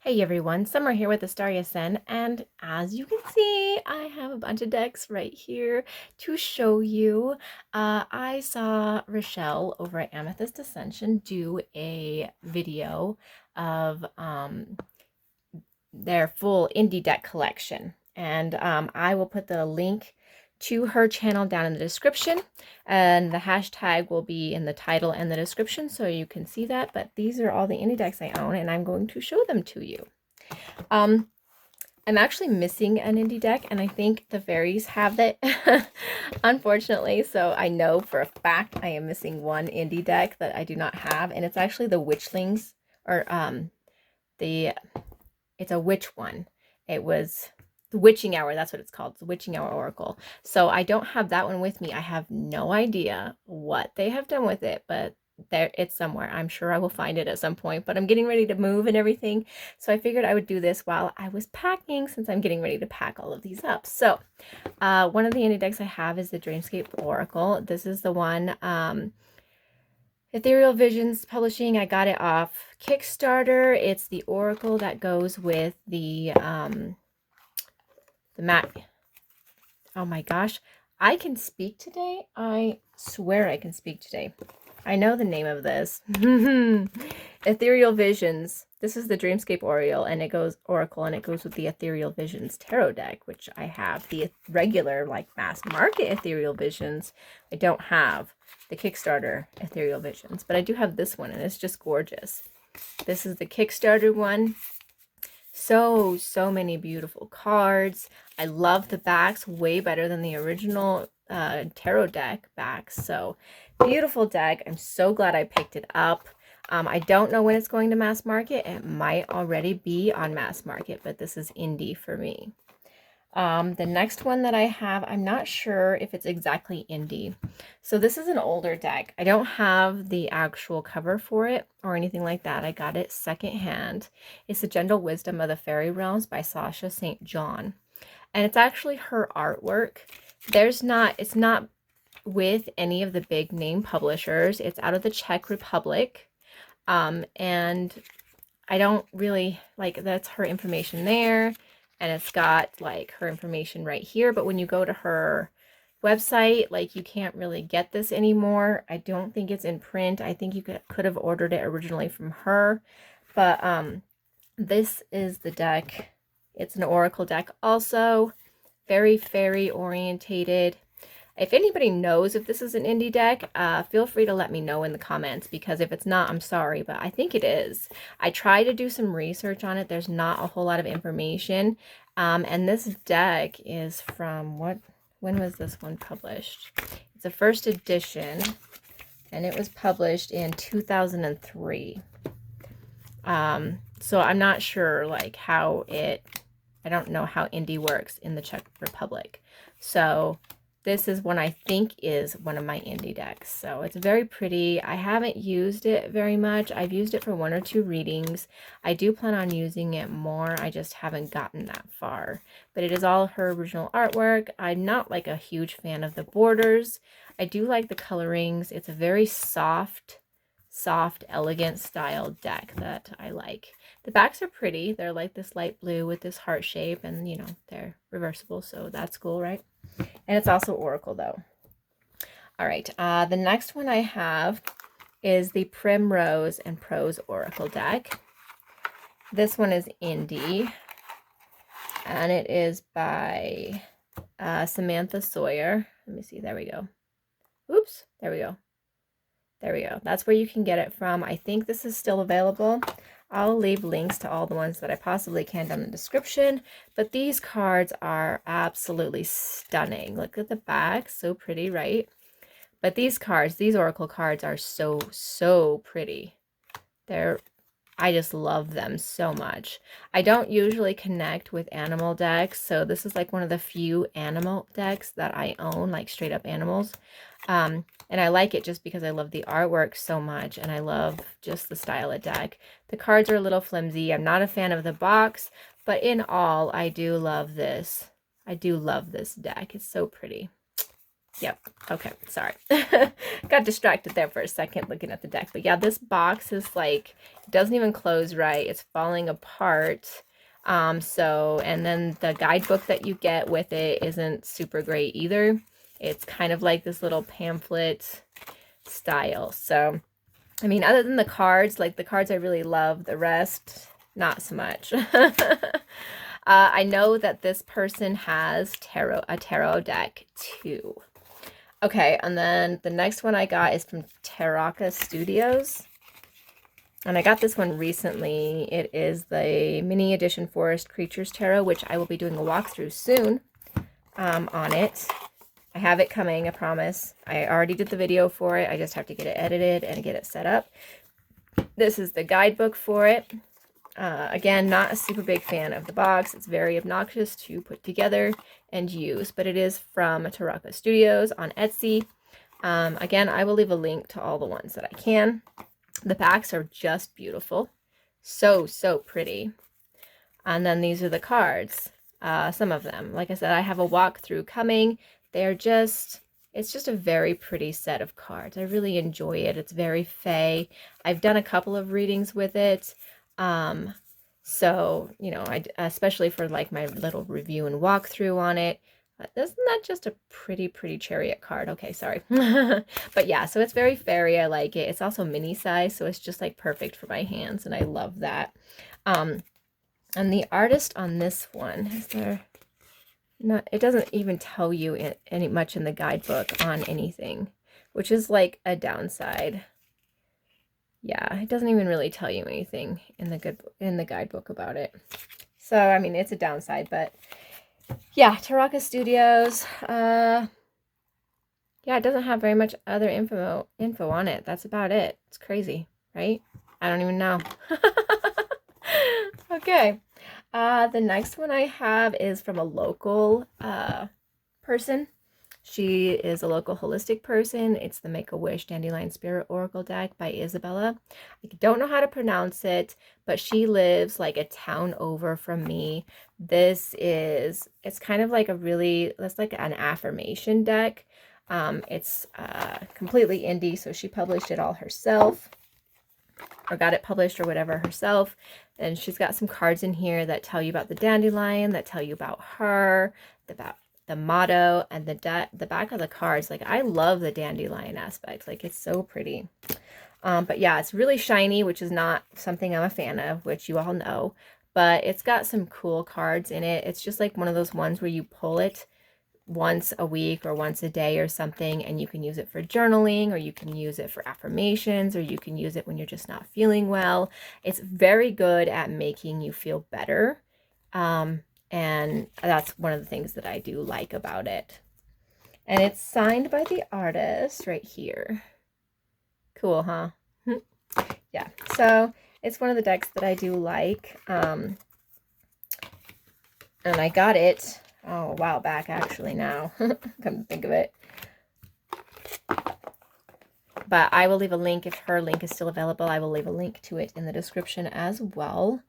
Hey everyone, Summer here with AstariaSen, and as you can see, I have a bunch of decks right here to show you. I saw Rachele over at Amethyst Ascension do a video of their full indie deck collection, and I will put the link to her channel down in the description, and the hashtag will be in the title and the description so you can see that. But these are all the indie decks I own, and I'm going to show them to you. I'm actually missing an indie deck, and I think the fairies have that, unfortunately. So I know for a fact I am missing one indie deck that I do not have, and it's actually the Witchlings, or it's a witch one. It was the Witching Hour, that's what it's called, the Witching Hour Oracle. So I don't have that one with me. I have no idea what they have done with it, but there it's somewhere. I'm sure I will find it at some point, but I'm getting ready to move and everything, so I figured I would do this while I was packing, since I'm getting ready to pack all of these up. So one of the indie decks I have is the Dreamscape Oracle. This is the one, Ethereal Visions Publishing. I got it off Kickstarter. It's the Oracle that goes with the mat. Oh my gosh, I can speak today. I swear I can speak today. I know the name of this. Ethereal Visions. This is the Dreamscape Oracle, and it goes with the Ethereal Visions Tarot deck, which I have. The regular, like, mass market Ethereal Visions, I don't have the Kickstarter Ethereal Visions, but I do have this one, and it's just gorgeous. This is the Kickstarter one. So many beautiful cards. I love the backs way better than the original tarot deck backs. So beautiful deck. I'm so glad I picked it up. I don't know when it's going to mass market. It might already be on mass market, but this is indie for me. The next one that I have, I'm not sure if it's exactly indie. So this is an older deck. I don't have the actual cover for it or anything like that. I got it secondhand. It's The Gentle Wisdom of the Fairy Realms by Sasha St. John. And it's actually her artwork. It's not with any of the big name publishers. It's out of the Czech Republic. And I don't really, like, that's her information there. And it's got, like, her information right here. But when you go to her website, like, you can't really get this anymore. I don't think it's in print. I think you could have ordered it originally from her. But this is the deck. It's an oracle deck also. Very fairy orientated. If anybody knows if this is an indie deck, feel free to let me know in the comments, because if it's not, I'm sorry, but I think it is. I tried to do some research on it. There's not a whole lot of information. And this deck is from when was this one published? It's a first edition, and it was published in 2003. So I'm not sure, like, I don't know how indie works in the Czech Republic. So this is one I think is one of my indie decks. So it's very pretty. I haven't used it very much. I've used it for 1 or 2 readings. I do plan on using it more. I just haven't gotten that far. But it is all her original artwork. I'm not, like, a huge fan of the borders. I do like the colorings. It's a very soft, elegant style deck that I like. The backs are pretty. They're like this light blue with this heart shape, and, you know, they're reversible, so that's cool, right? And it's also oracle, though. All right, the next one I have is the Primrose and Pros Oracle deck. This one is indie, and it is by Samantha Sawyer. Let me see. There we go. Oops. There we go. There we go. That's where you can get it from. I think this is still available. I'll leave links to all the ones that I possibly can down in the description. But these cards are absolutely stunning. Look at the back. So pretty, right? But these cards, these oracle cards, are so pretty. I just love them so much. I don't usually connect with animal decks, so this is like one of the few animal decks that I own, like straight up animals. And I like it just because I love the artwork so much, and I love just the style of deck. The cards are a little flimsy. I'm not a fan of the box, but in all, I do love this. I do love this deck. It's so pretty. Yep. Okay. Sorry. Got distracted there for a second looking at the deck. But yeah, this box is like, it doesn't even close right. It's falling apart. And then the guidebook that you get with it isn't super great either. It's kind of like this little pamphlet style. So, I mean, other than the cards, like the cards I really love, the rest, not so much. I know that this person has a tarot deck too. Okay, and then the next one I got is from Taraka Studios. And I got this one recently. It is the mini edition Forest Creatures Tarot, which I will be doing a walkthrough soon on it. I have it coming, I promise. I already did the video for it. I just have to get it edited and get it set up. This is the guidebook for it. Again, not a super big fan of the box. It's very obnoxious to put together and use, but it is from Taraka Studios on Etsy. Again, I will leave a link to all the ones that I can. The backs are just beautiful. So, so pretty. And then these are the cards. Some of them. Like I said, I have a walkthrough coming. They're just... It's just a very pretty set of cards. I really enjoy it. It's very fae. I've done a couple of readings with it. So, you know, especially for like my little review and walkthrough on it. Isn't that just a pretty chariot card? Okay, sorry. But yeah, so it's very fairy. I like it. It's also mini size, so it's just like perfect for my hands, and I love that. And the artist on this one, is there... No, it doesn't even tell you any much in the guidebook on anything, which is like a downside. Yeah, it doesn't even really tell you anything in the guidebook about it. So, I mean, it's a downside, but yeah, Taraka Studios. Yeah, it doesn't have very much other info on it. That's about it. It's crazy, right? I don't even know. Okay. The next one I have is from a local person. She is a local holistic person. It's the Make-A-Wish Dandelion Spirit Oracle deck by Isabella. I don't know how to pronounce it, but she lives like a town over from me. It's kind of like that's like an affirmation deck. It's completely indie, so she published it all herself, or got it published or whatever herself. And she's got some cards in here that tell you about the dandelion, that tell you about her, about the motto, and the back of the cards. Like, I love the dandelion aspect. Like, it's so pretty. But yeah, it's really shiny, which is not something I'm a fan of, which you all know. But it's got some cool cards in it. It's just like one of those ones where you pull it once a week or once a day or something, and you can use it for journaling, or you can use it for affirmations, or you can use it when you're just not feeling well. It's very good at making you feel better, and that's one of the things that I do like about it. And it's signed by the artist right here. Cool, huh? Yeah, so it's one of the decks that I do like, and I got it a while back, actually, now. Come to think of it. But I will leave a link. If her link is still available, I will leave a link to it in the description as well.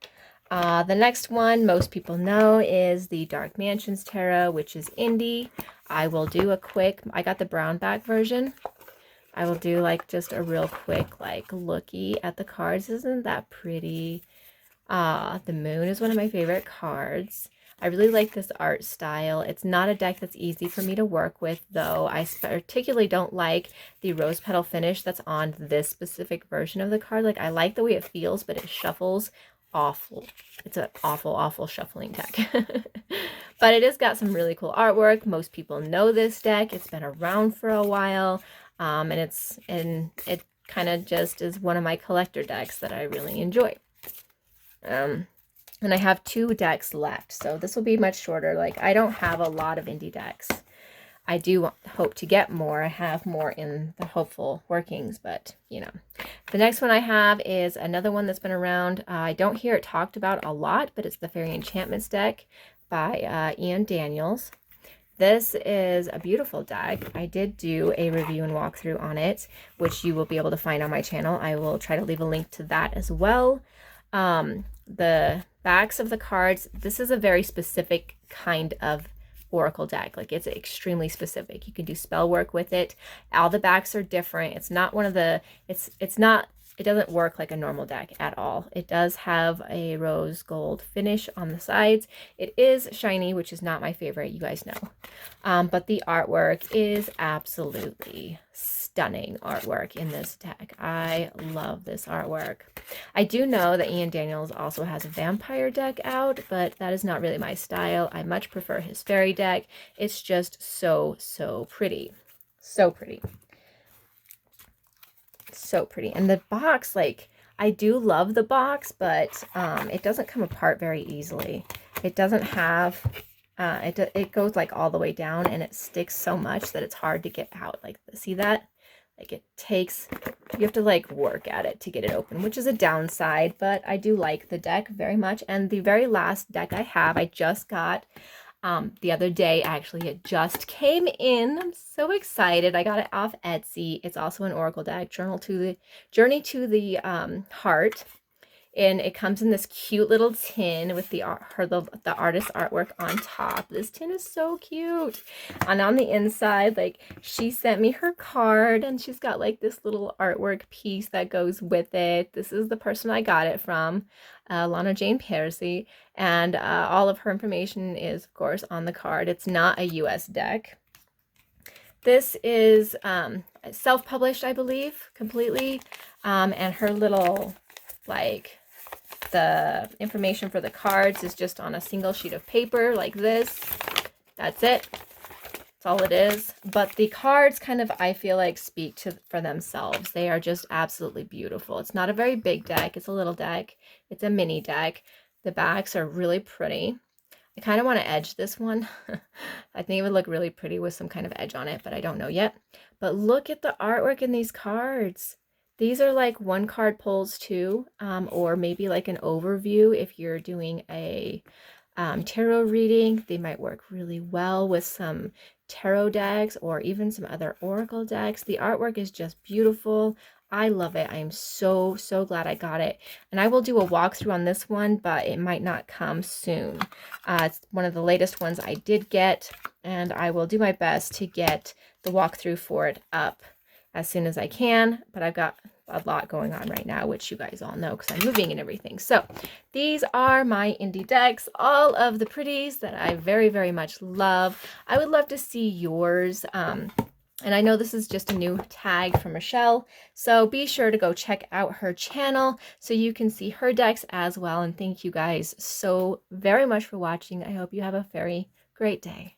The next one most people know is the Dark Mansions Tarot, which is indie. I will do a quick... I got the brown back version. I will do like just a real quick like looky at the cards. Isn't that pretty? The moon is one of my favorite cards. I really like this art style. It's not a deck that's easy for me to work with, though. I particularly don't like the rose petal finish that's on this specific version of the card. Like, I like the way it feels, but it shuffles awful. It's an awful shuffling deck. But it has got some really cool artwork. Most people know this deck. It's been around for a while. And it kind of just is one of my collector decks that I really enjoy. And I have 2 decks left, so this will be much shorter. Like, I don't have a lot of indie decks. I do hope to get more. I have more in the hopeful workings, but, you know. The next one I have is another one that's been around. I don't hear it talked about a lot, but it's the Fairy Enchantments deck by Ian Daniels. This is a beautiful deck. I did do a review and walkthrough on it, which you will be able to find on my channel. I will try to leave a link to that as well. The backs of the cards, this is a very specific kind of oracle deck. Like, it's extremely specific. You can do spell work with it. All the backs are different. It's not one of the, it's not, it doesn't work like a normal deck at all. It does have a rose gold finish on the sides. It is shiny, which is not my favorite, you guys know. But the artwork is absolutely stunning artwork in this deck. I love this artwork. I do know that Ian Daniels also has a vampire deck out, but that is not really my style. I much prefer his fairy deck. It's just so, so pretty. So pretty. So pretty. And the box, like, I do love the box, but it doesn't come apart very easily. It doesn't have, it goes like all the way down, and it sticks so much that it's hard to get out. Like, see that? Like, it takes, you have to like work at it to get it open, which is a downside, but I do like the deck very much. And the very last deck I have, I just got the other day. Actually, it just came in. I'm so excited. I got it off Etsy. It's also an oracle deck, Journey to the Heart. And it comes in this cute little tin with the artist artwork on top. This tin is so cute. And on the inside, like, she sent me her card, and she's got like this little artwork piece that goes with it. This is the person I got it from, Lana Jane Percy. And all of her information is, of course, on the card. It's not a US deck. This is self-published, I believe, completely. And her little, like, the information for the cards is just on a single sheet of paper like this. That's it. That's all it is. But the cards kind of, I feel like, speak for themselves. They are just absolutely beautiful. It's not a very big deck. It's a little deck. It's a mini deck. The backs are really pretty. I kind of want to edge this one. I think it would look really pretty with some kind of edge on it, but I don't know yet. But look at the artwork in these cards. These are like one card pulls too, or maybe like an overview if you're doing a tarot reading. They might work really well with some tarot decks or even some other oracle decks. The artwork is just beautiful. I love it. I am so, so glad I got it. And I will do a walkthrough on this one, but it might not come soon. It's one of the latest ones I did get, and I will do my best to get the walkthrough for it up as soon as I can, but I've got a lot going on right now, which you guys all know because I'm moving and everything. So these are my indie decks, all of the pretties that I very, very much love. I would love to see yours. And I know this is just a new tag from Rachele, so be sure to go check out her channel so you can see her decks as well. And thank you guys so very much for watching. I hope you have a very great day.